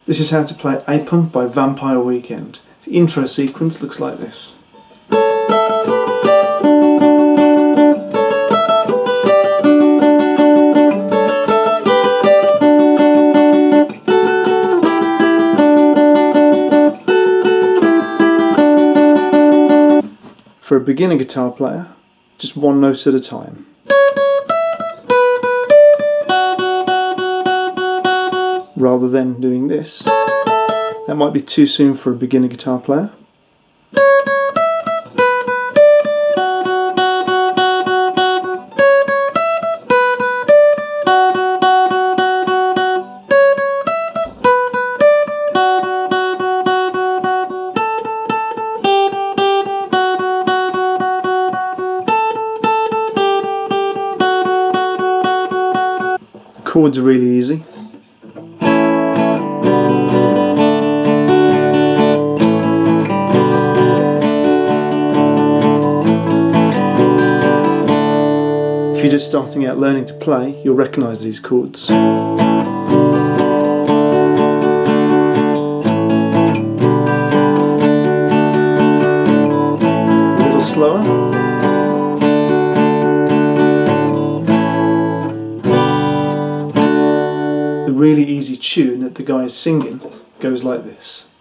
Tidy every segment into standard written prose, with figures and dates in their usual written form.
This is how to play A Punk by Vampire Weekend. The intro sequence looks like this. For a beginner guitar player, just one note at a time. Rather than doing this. That might be too soon for a beginner guitar player. Chords are really easy. If you're just starting out learning to play, you'll recognise these chords. A little slower. The really easy tune that the guy is singing goes like this.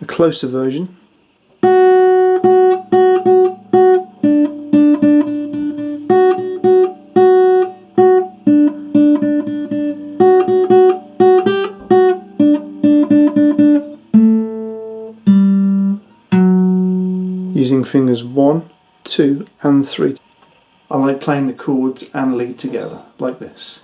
A closer version. Using fingers 1, 2 and 3. I like playing the chords and lead together, like this.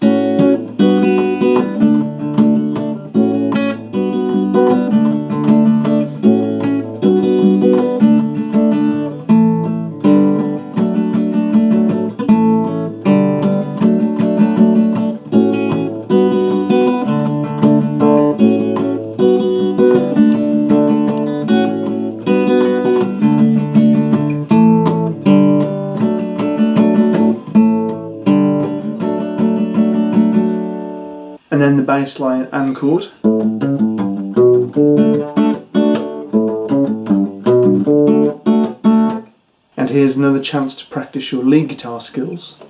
And then the bass line and chord. And here's another chance to practice your lead guitar skills.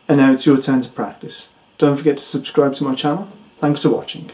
And now it's your turn to practice. Don't forget to subscribe to my channel. Thanks for watching.